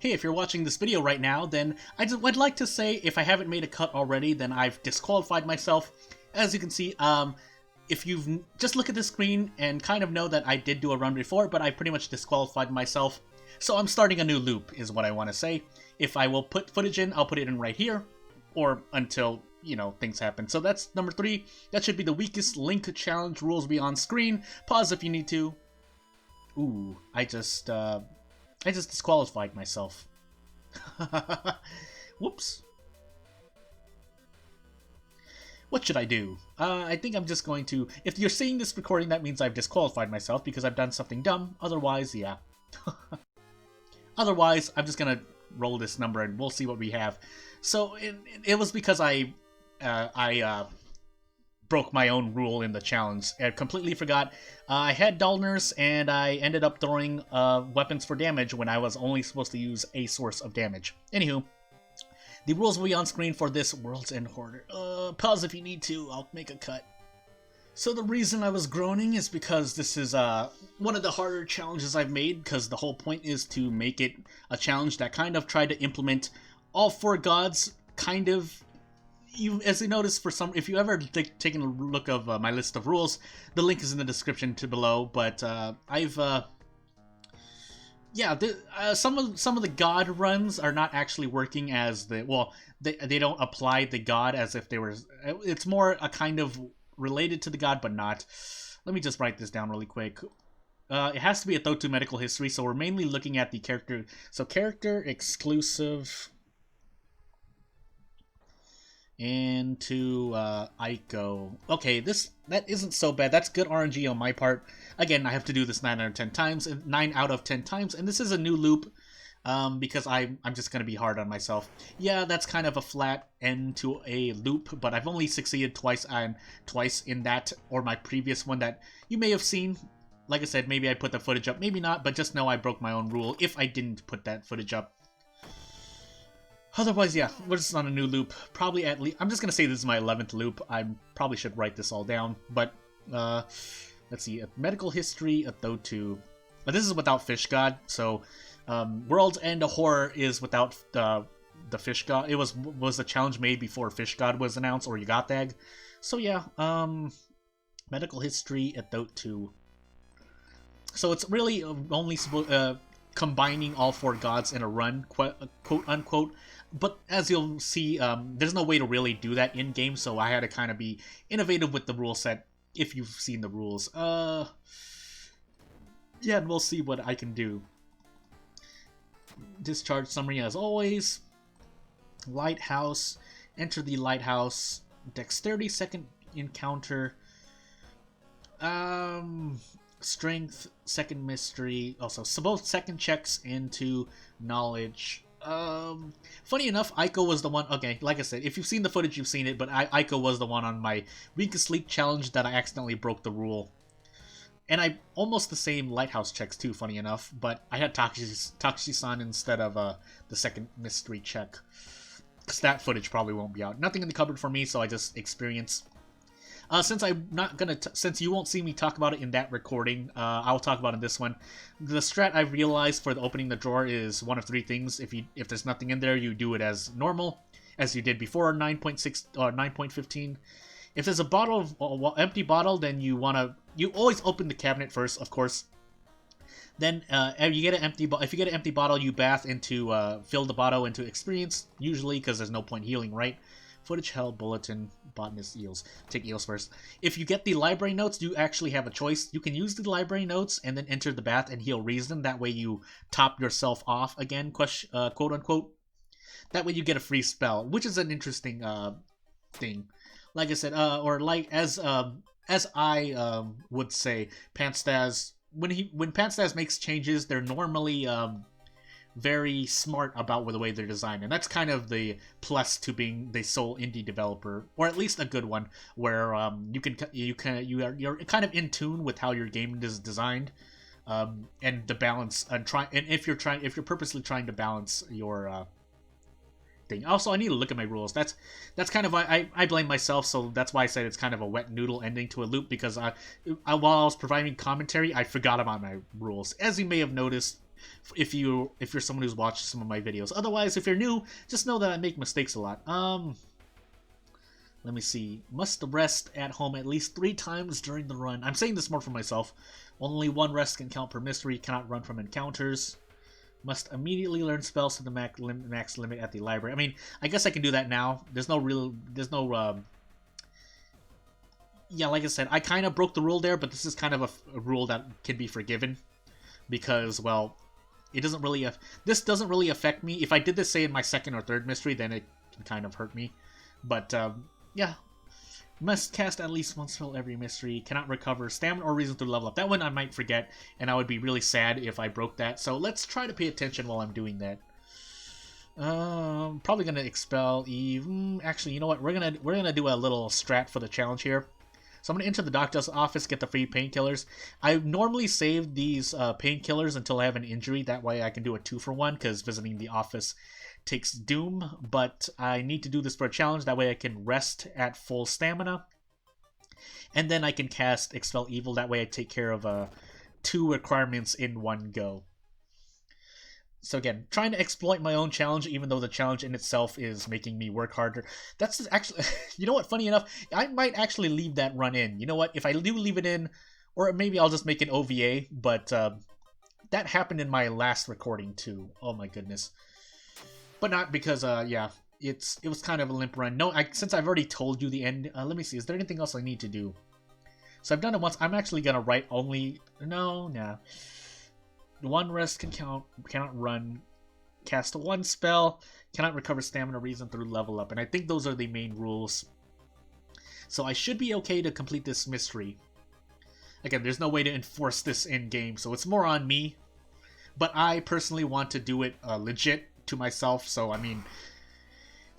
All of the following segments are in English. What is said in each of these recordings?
Hey, if you're watching this video right now, then would like to say if I haven't made a cut already, then I've disqualified myself. As you can see, if you've just look at the screen and kind of know that I did do a run before, but I pretty much disqualified myself. So I'm starting a new loop, is what I want to say. If I will put footage in, I'll put it in right here, or until, you know, things happen. So that's number 3. That should be the weakest link challenge. Rules will be on screen. Pause if you need to. Ooh, I just disqualified myself. Whoops. What should I do? I think I'm just going to... If you're seeing this recording, that means I've disqualified myself because I've done something dumb. Otherwise, yeah. Otherwise, I'm just gonna roll this number and we'll see what we have. So, it was because I broke my own rule in the challenge. I completely forgot. I had dullness and I ended up throwing weapons for damage when I was only supposed to use a source of damage. Anywho, the rules will be on screen for this World's End Hoarder. Pause if you need to, I'll make a cut. So the reason I was groaning is because this is one of the harder challenges I've made, because the whole point is to make it a challenge that kind of tried to implement all 4 gods, kind of. As you notice, if you ever taken a look of my list of rules, the link is in the description below. But some of the god runs are not actually working as they don't apply the god as if they were. It's more a kind of related to the god, but not. Let me just write this down really quick. It has to be a Thotu medical history, so we're mainly looking at the character. So character exclusive. Into Aiko. Okay, that isn't so bad. That's good RNG on my part. Again, I have to do this 9 out of 10 times, and this is a new loop because I'm just gonna be hard on myself. Yeah, that's kind of a flat end to a loop, but I've only succeeded twice in that, or my previous one that you may have seen. Like I said, maybe I put the footage up, maybe not, but just know I broke my own rule if I didn't put that footage up. Otherwise, yeah, we're just on a new loop. Probably at least... I'm just going to say this is my 11th loop. I probably should write this all down. But, let's see. A medical history, a Thotu. But this is without Fish God. So, World's End Horror is without the Fish God. It was a challenge made before Fish God was announced, or Yagathag. So, yeah. Medical history, a Thotu. So, it's really only combining all 4 gods in a run, quote-unquote. But as you'll see, there's no way to really do that in-game, so I had to kind of be innovative with the rule set, if you've seen the rules. Yeah, and we'll see what I can do. Discharge summary as always. Lighthouse. Enter the lighthouse. Dexterity, second encounter. Strength, second mystery. Also, so both second checks into knowledge. Funny enough, Aiko was the one. Okay, like I said, if you've seen the footage, you've seen it. But Aiko was the one on my weakest sleep challenge that I accidentally broke the rule. And I almost the same lighthouse checks too. Funny enough, but I had Takushi-san instead of the second mystery check. Because that footage probably won't be out. Nothing in the cupboard for me, so I just experience. Since I'm not gonna, since you won't see me talk about it in that recording, I'll talk about it in this one. The strat I realized for opening the drawer is one of 3 things. If there's nothing in there, you do it as normal, as you did before 9.6 or 9.15. If there's a empty bottle, then you always open the cabinet first, of course. Then if you get an empty bottle, you bath into fill the bottle into experience, usually because there's no point healing, right? Footage held, bulletin, botanist, eels. Take eels first. If you get the library notes, you actually have a choice. You can use the library notes and then enter the bath and heal reason. That way you top yourself off again, quote unquote. That way you get a free spell, which is an interesting thing. Like I said, or like as I would say, Panstaz, when Panstaz makes changes, they're normally very smart about the way they're designed, and that's kind of the plus to being the sole indie developer, or at least a good one, where you're kind of in tune with how your game is designed, and the balance, and if you're purposely trying to balance your thing. Also, I need to look at my rules. That's kind of why I blame myself. So that's why I said it's kind of a wet noodle ending to a loop, because while I was providing commentary, I forgot about my rules. As you may have noticed, if you're someone who's watched some of my videos. Otherwise, if you're new, just know that I make mistakes a lot. Let me see. Must rest at home at least 3 times during the run. I'm saying this more for myself. Only 1 rest can count per mystery. Cannot run from encounters. Must immediately learn spells to the max limit at the library. I mean, I guess I can do that now. Yeah, like I said, I kind of broke the rule there, but this is kind of a rule that can be forgiven. Because, well, this doesn't really affect me. If I did this, say, in my 2nd or 3rd mystery, then it can kind of hurt me. But, yeah. Must cast at least 1 spell every mystery. Cannot recover stamina or reason through level up. That one I might forget, and I would be really sad if I broke that. So let's try to pay attention while I'm doing that. Probably gonna expel Eve. Actually, you know what? We're gonna do a little strat for the challenge here. So I'm gonna enter the doctor's office, get the free painkillers. I normally save these painkillers until I have an injury. That way I can do a 2-for-1, because visiting the office takes doom, but I need to do this for a challenge. That way I can rest at full stamina, and then I can cast Expel Evil. That way I take care of 2 requirements in one go. So again, trying to exploit my own challenge, even though the challenge in itself is making me work harder. That's actually, you know what, funny enough, I might actually leave that run in. You know what, if I do leave it in, or maybe I'll just make an OVA, but that happened in my last recording too. Oh my goodness. But not because, yeah, it was kind of a limp run. No, since I've already told you the end, let me see, is there anything else I need to do? So I've done it once. I'm actually going to write only, no. 1 rest can count, cannot run, cast 1 spell, cannot recover stamina reason through level up. And I think those are the main rules. So I should be okay to complete this mystery. Again, there's no way to enforce this in-game, so it's more on me. But I personally want to do it legit to myself, so I mean,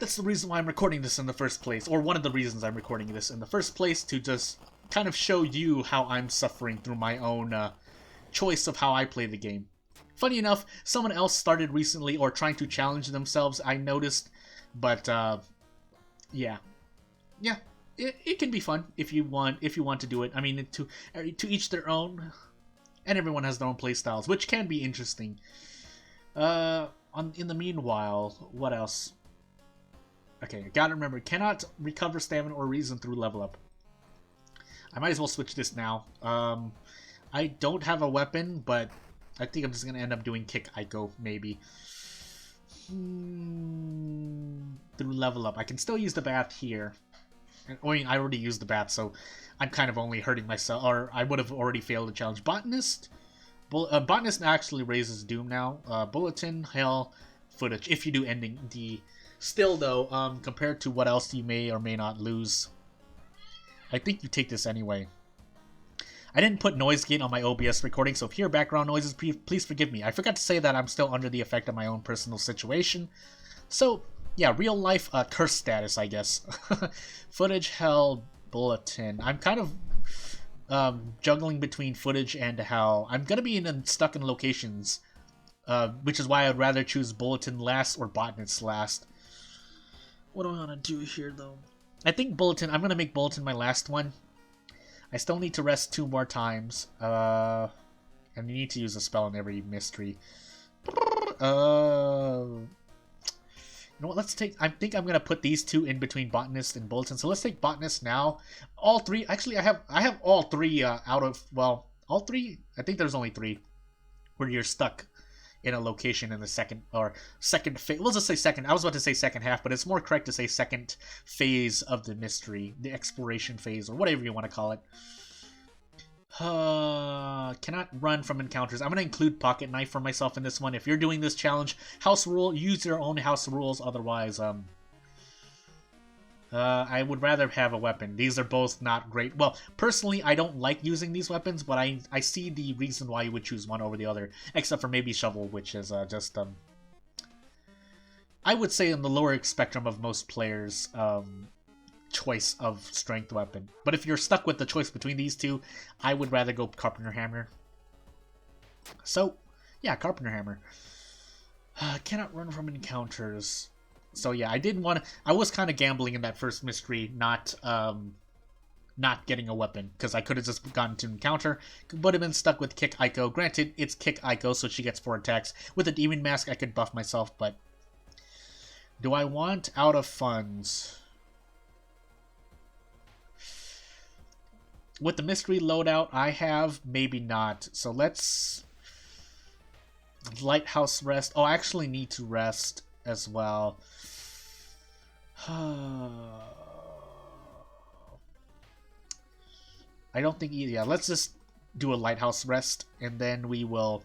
that's the reason why I'm recording this in the first place, or one of the reasons I'm recording this in the first place, to just kind of show you how I'm suffering through my own choice of how I play the game. Funny enough, someone else started recently, or trying to challenge themselves, I noticed, but yeah, it can be fun if you want to do it. I mean, to each their own, and everyone has their own play styles, which can be interesting. In the meanwhile, what else? Okay, gotta remember, cannot recover stamina or reason through level up. I might as well switch this now. I don't have a weapon, but I think I'm just gonna end up doing Kick Aiko, maybe. Through level up. I can still use the bath here. I mean, I already used the bath, so I'm kind of only hurting myself, or I would have already failed the challenge. Botanist? Botanist actually raises Doom now. Bulletin, Hell, Footage, if you do ending D. Still, though, compared to what else you may or may not lose, I think you take this anyway. I didn't put noise gate on my OBS recording, so if you hear background noises, please forgive me. I forgot to say that I'm still under the effect of my own personal situation. So, yeah, real life curse status, I guess. Footage, Hell, Bulletin. I'm kind of juggling between Footage and Hell. I'm gonna be stuck in locations, which is why I'd rather choose Bulletin last or Botanist last. What do I want to do here, though? I think Bulletin, I'm gonna make Bulletin my last one. I still need to rest 2 more times, and you need to use a spell in every mystery. You know what, let's take, I think I'm gonna put these 2 in between Botanist and Bulletin, so let's take Botanist now. All 3, actually I have all 3 out of, well, all 3, I think there's only 3, where you're stuck in a location in the second phase. We'll just say second. I was about to say second half, but it's more correct to say second phase of the mystery, the exploration phase, or whatever you want to call it. Cannot run from encounters. I'm going to include Pocket Knife for myself in this one. If you're doing this challenge, house rule, use your own house rules. Otherwise, I would rather have a weapon. These are both not great. Well, personally, I don't like using these weapons, but I see the reason why you would choose one over the other. Except for maybe Shovel, which is just, I would say on the lower spectrum of most players' choice of strength weapon. But if you're stuck with the choice between these 2, I would rather go Carpenter Hammer. So, yeah, Carpenter Hammer. Cannot run from encounters. So yeah, I was kind of gambling in that first mystery, not not getting a weapon, because I could have just gotten to encounter, would have been stuck with Kick Aiko. Granted, it's Kick Aiko, so she gets 4 attacks. With a Demon Mask, I could buff myself, but do I want out of funds? With the mystery loadout I have, maybe not. So let's... Lighthouse rest. Oh, I actually need to rest as well. I don't think either. Yeah, let's just do a lighthouse rest, and then we will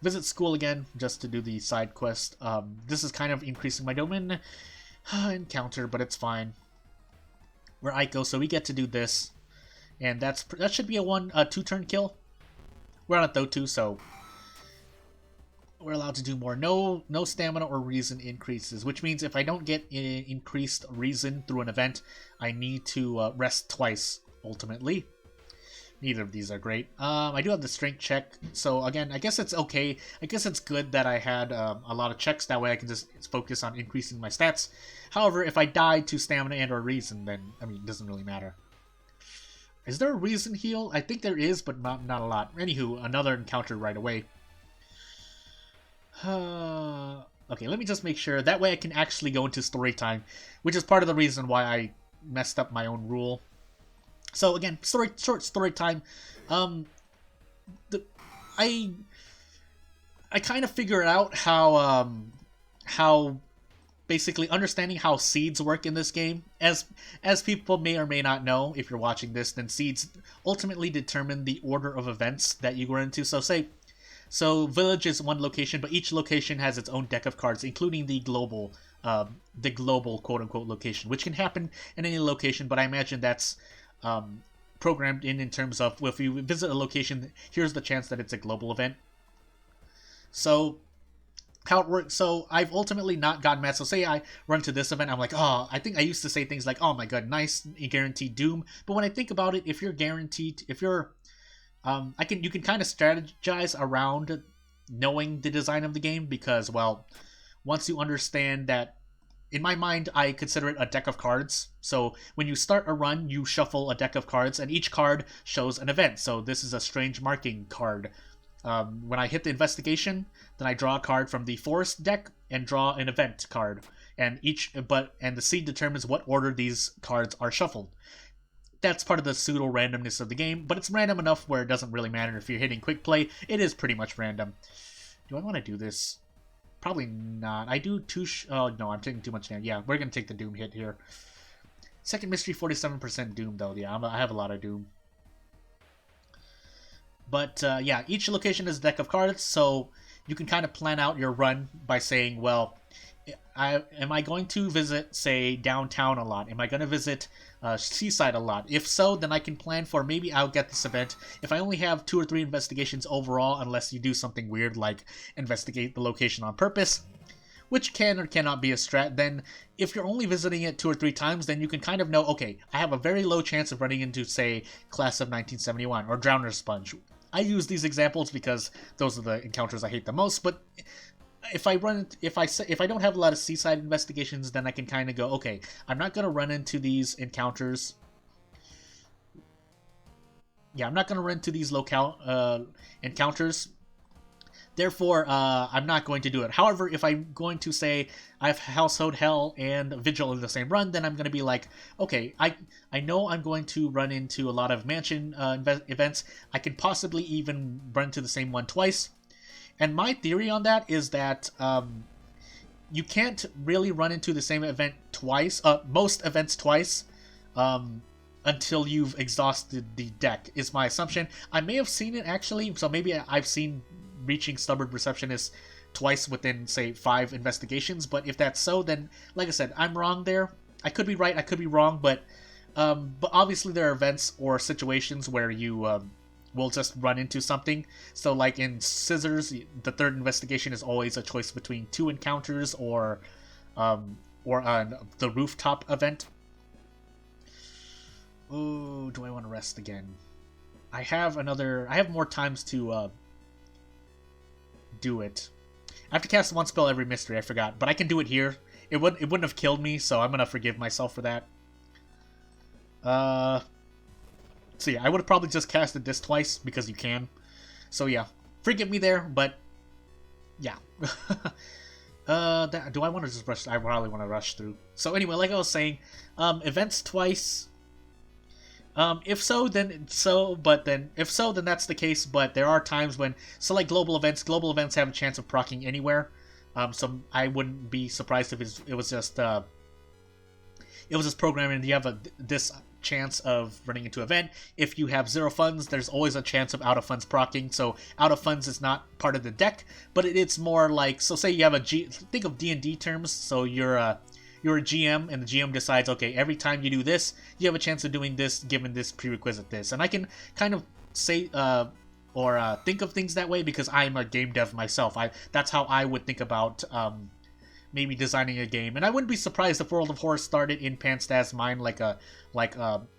visit school again just to do the side quest. This is kind of increasing my domain encounter, but it's fine. We're Aiko, so we get to do this, and that should be a 2-turn kill. We're on a Thotu, so we're allowed to do more. No stamina or reason increases, which means if I don't get increased reason through an event, I need to rest twice. Ultimately, neither of these are great. I do have the strength check, so again, I guess it's okay. I guess it's good that I had a lot of checks. That way I can just focus on increasing my stats. However, if I die to stamina and or reason, then, I mean, it doesn't really matter. Is there a reason heal? I think there is, but not a lot. Anywho, another encounter right away. Okay, let me just make sure. That way I can actually go into story time, which is part of the reason why I messed up my own rule. So again, short story time. I kind of figured out how basically understanding how seeds work in this game. As people may or may not know, if you're watching this, then seeds ultimately determine the order of events that you go into. So village is one location, but each location has its own deck of cards, including the global quote-unquote location, which can happen in any location, but I imagine that's programmed in terms of, well, if you visit a location, here's the chance that it's a global event. So how it works, so I've ultimately not gotten mad. So say I run to this event, I'm like, oh, I think I used to say things like, oh my god, nice, guaranteed doom. But when I think about it, if you're guaranteed, if you're you can kind of strategize around knowing the design of the game, because, well, once you understand that, in my mind, I consider it a deck of cards. So when you start a run, you shuffle a deck of cards, and each card shows an event. So this is a strange marking card. When I hit the investigation, then I draw a card from the forest deck and draw an event card. And the seed determines what order these cards are shuffled. That's part of the pseudo randomness of the game, but it's random enough where it doesn't really matter if you're hitting quick play. It is pretty much random. Do I want to do this? Probably not. I do oh, no, I'm taking too much damage. Yeah, we're going to take the Doom hit here. Second mystery, 47% Doom, though. Yeah, I have a lot of Doom. But, yeah, each location is a deck of cards, so you can kind of plan out your run by saying, well, am I going to visit, say, downtown a lot? Am I going to visit Seaside a lot? If so, then I can plan for, maybe I'll get this event if I only have 2 or 3 investigations overall, unless you do something weird like investigate the location on purpose, which can or cannot be a strat. Then if you're only visiting it 2 or 3 times, then you can kind of know, okay, I have a very low chance of running into, say, Class of 1971 or Drowner's Sponge. I use these examples because those are the encounters I hate the most, but if I don't have a lot of seaside investigations, then I can kind of go, okay, I'm not going to run into these encounters. Yeah, I'm not going to run into these encounters. Therefore, I'm not going to do it. However, if I'm going to say I have Household Hell and Vigil in the same run, then I'm going to be like, okay, I know I'm going to run into a lot of mansion events. I could possibly even run into the same one twice. And my theory on that is that you can't really run into the same event twice, most events twice, until you've exhausted the deck, is my assumption. I may have seen it actually, so maybe I've seen reaching Stubborn Receptionist twice within, say, 5 investigations, but if that's so, then, like I said, I'm wrong there. I could be right, I could be wrong, but obviously there are events or situations where you will just run into something. So like in Scissors, the 3rd investigation is always a choice between 2 encounters or the rooftop event. Oh, do I want to rest again? I have more times to do it. I have to cast 1 spell every mystery, I forgot, but I can do it here. It wouldn't have killed me, so I'm gonna forgive myself for that. So yeah, I would have probably just casted this twice because you can. So yeah, forgive me there, but yeah. Do I want to just rush? I probably want to rush through. So anyway, like I was saying, events twice. If so, then so, but then if so, then that's the case. But there are times when, so like global events have a chance of proccing anywhere. So I wouldn't be surprised if it was just programming. And you have this chance of running into event. If you have 0 funds, there's always a chance of out of funds proccing. So out of funds is not part of the deck, but it's more like, so say you have think of D&D terms. So you're a GM, and the GM decides, okay, every time you do this, you have a chance of doing this, given this prerequisite this. And I can kind of say, or think of things that way because I'm a game dev myself. That's how I would think about maybe designing a game. And I wouldn't be surprised if World of Horror started in Panstaz's mind like a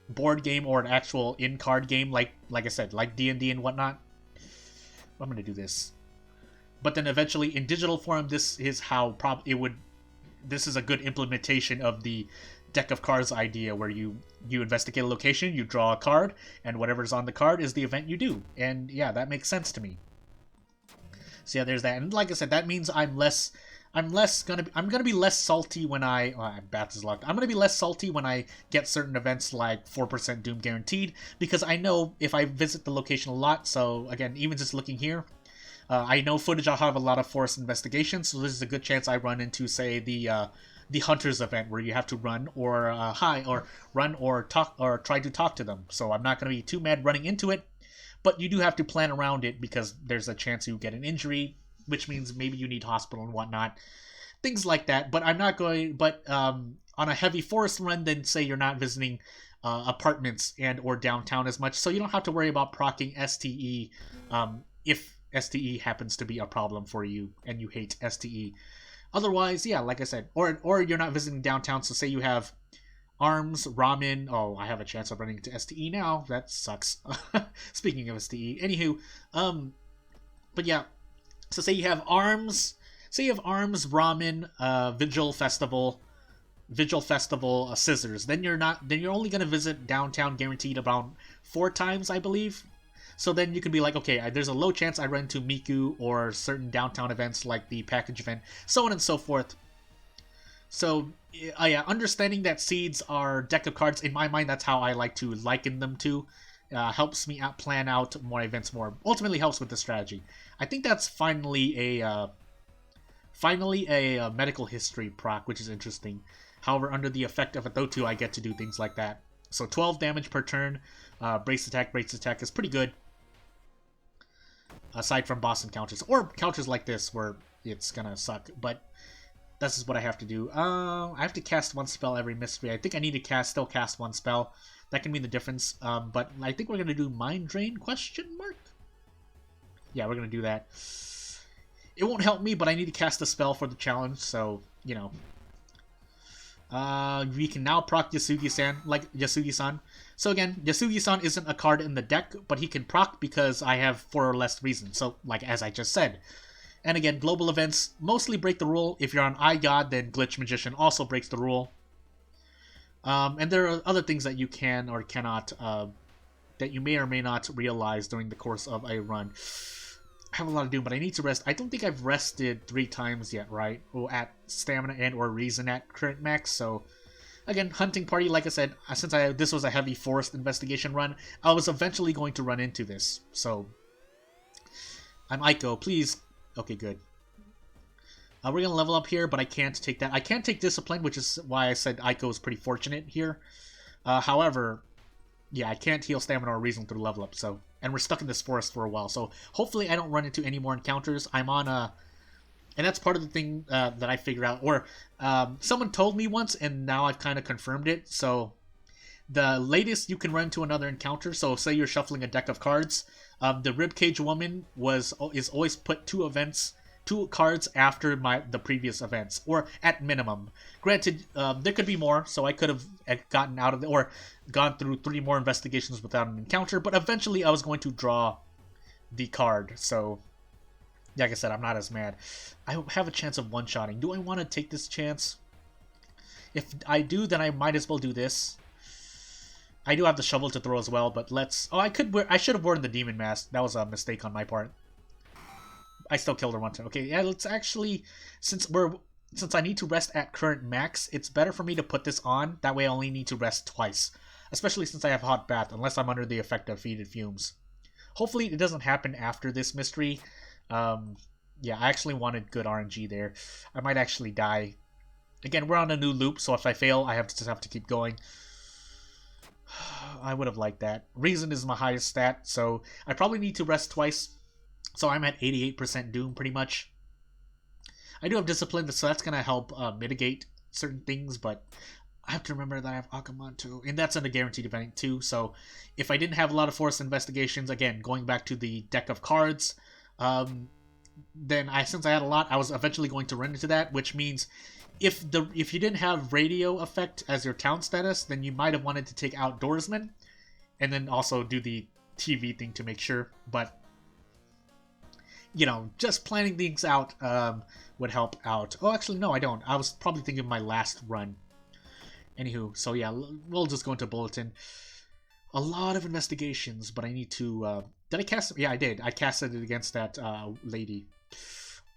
board game or an actual in-card game, like I said, like D&D and whatnot. I'm gonna do this. But then eventually in digital form, this is how this is a good implementation of the deck of cards idea, where you investigate a location, you draw a card, and whatever's on the card is the event you do. And yeah, that makes sense to me. So yeah, there's that. And like I said, that means I'm gonna be less salty when Bats is locked. I'm gonna be less salty when I get certain events like 4% Doom guaranteed, because I know if I visit the location a lot. So again, even just looking here, I know footage. I'll have a lot of forced investigations, so there's a good chance I run into, say, the Hunters event, where you have to run or run or talk or try to talk to them. So I'm not going to be too mad running into it, but you do have to plan around it because there's a chance you get an injury, which means maybe you need hospital and whatnot, things like that. But I'm not going. But on a heavy forest run, then say you're not visiting apartments and or downtown as much, so you don't have to worry about proccing STE if STE happens to be a problem for you and you hate STE. Otherwise, yeah, like I said, or you're not visiting downtown, so say you have arms, ramen. Oh, I have a chance of running into STE now. That sucks. Speaking of STE, anywho, but yeah, so say you have arms, ramen, Vigil Festival, scissors. Then you're only gonna visit downtown guaranteed about 4 times, I believe. So then you can be like, okay, there's a low chance I run into Miku or certain downtown events like the package event, so on and so forth. So, yeah, understanding that seeds are deck of cards, in my mind, that's how I like to liken them to. Helps me plan out more events more. Ultimately helps with the strategy. I think that's finally a medical history proc, which is interesting. However, under the effect of a Thotu, I get to do things like that. So 12 damage per turn. Brace attack is pretty good. Aside from boss encounters, or encounters like this where it's gonna suck, but this is what I have to do. I have to cast 1 spell every mystery. I think I need to still cast 1 spell. That can be the difference. But I think we're gonna do Mind Drain ? Yeah, we're gonna do that. It won't help me, but I need to cast a spell for the challenge, so you know. We can now proc Yasugi-san. So again, Yasugi-san isn't a card in the deck, but he can proc because I have 4 or less reasons. So, like as I just said. And again, global events mostly break the rule. If you're on iGod, then Glitch Magician also breaks the rule. And there are other things that you can or cannot, that you may or may not realize during the course of a run. I have a lot of Doom, but I need to rest. I don't think I've rested 3 times yet, right? Or at stamina and or reason at current max. So again, hunting party, like I said, since this was a heavy forest investigation run, I was eventually going to run into this. So I'm Aiko, please. Okay, good. We're gonna level up here, but I can't take that. I can't take discipline, which is why I said Aiko is pretty fortunate here. However, yeah, I can't heal stamina or reason through level up. So. And we're stuck in this forest for a while, so hopefully I don't run into any more encounters. I'm on a... And that's part of the thing that I figure out. Or someone told me once, and now I've kind of confirmed it. So the latest you can run to another encounter, so say you're shuffling a deck of cards, the Ribcage Woman is always put 2 cards after the previous events, or at minimum. Granted, there could be more, so I could have gotten out of or gone through 3 more investigations without an encounter, but eventually I was going to draw the card, so like I said, I'm not as mad. I have a chance of one-shotting. Do I want to take this chance? If I do, then I might as well do this. I do have the shovel to throw as well, but let's... Oh, I should have worn the demon mask. That was a mistake on my part. I still killed her one time. Okay, yeah, let's actually... Since I need to rest at current max, it's better for me to put this on. That way I only need to rest twice. Especially since I have hot bath, unless I'm under the effect of fetid fumes. Hopefully it doesn't happen after this mystery. Yeah, I actually wanted good RNG there. I might actually die. Again, we're on a new loop, so if I fail, I just have to keep going. I would have liked that. Reason is my highest stat, so I probably need to rest twice. So I'm at 88% doom, pretty much. I do have discipline, so that's going to help mitigate certain things, but I have to remember that I have Agumon too, and that's in the guaranteed event too, so if I didn't have a lot of forced investigations, again, going back to the deck of cards, then since I had a lot, I was eventually going to run into that, which means if you didn't have radio effect as your town status, then you might have wanted to take Outdoorsman, and then also do the TV thing to make sure, but you know, just planning things out would help out. Oh, actually, no, I don't. I was probably thinking of my last run. Anywho, so yeah, we'll just go into Bulletin. A lot of investigations, but I need to... did I cast it? Yeah, I did. I casted it against that lady.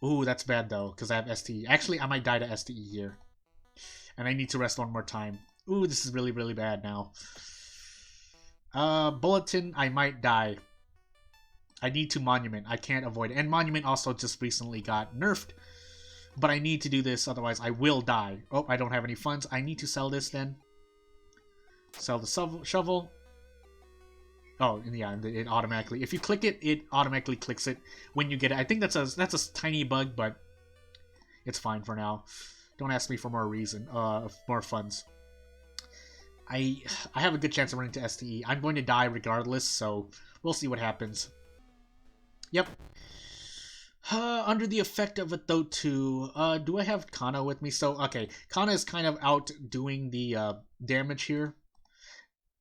Ooh, that's bad, though, because I have STE. Actually, I might die to STE here. And I need to rest one more time. Ooh, this is really, really bad now. Bulletin, I might die. I need to Monument. I can't avoid it. And Monument also just recently got nerfed. But I need to do this, otherwise I will die. Oh, I don't have any funds. I need to sell this then. Sell the shovel. Oh, yeah, it automatically... If you click it, it automatically clicks it when you get it. I think that's a tiny bug, but it's fine for now. Don't ask me for more reason. More funds. I have a good chance of running to STE. I'm going to die regardless, so we'll see what happens. Yep. Under the effect of it though too. Do I have Kana with me? So okay, Kana is kind of out doing the damage here.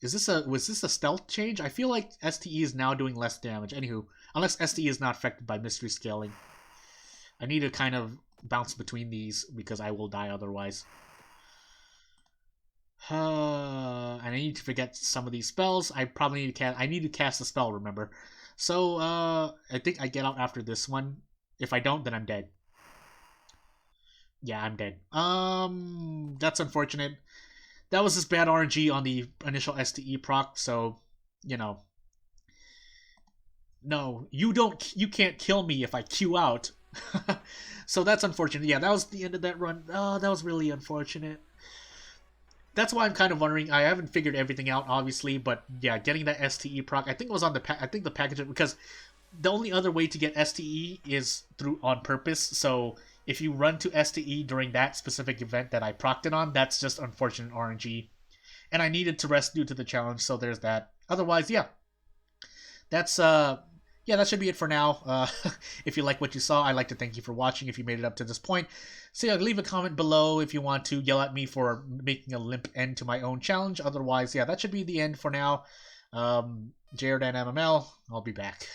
Was this a stealth change? I feel like STE is now doing less damage. Anywho, unless STE is not affected by mystery scaling. I need to kind of bounce between these because I will die otherwise. And I need to forget some of these spells. I probably need to cast. I need to cast a spell. Remember. So I think I get out after this one. If I don't, then I'm dead. Yeah, I'm dead. That's unfortunate. That was just bad RNG on the initial STE proc, so, you know. No, you can't kill me if I Q out. So that's unfortunate. Yeah, that was the end of that run. Oh, that was really unfortunate. That's why I'm kind of wondering. I haven't figured everything out, obviously, but yeah, getting that STE proc. I think it was on the the package, because the only other way to get STE is through on purpose. So if you run to STE during that specific event that I procced it on, that's just unfortunate RNG. And I needed to rest due to the challenge, so there's that. Otherwise, yeah, that's yeah, that should be it for now. If you like what you saw, I'd like to thank you for watching if you made it up to this point. So yeah, leave a comment below if you want to yell at me for making a limp end to my own challenge. Otherwise, yeah, that should be the end for now. Jared and MML, I'll be back.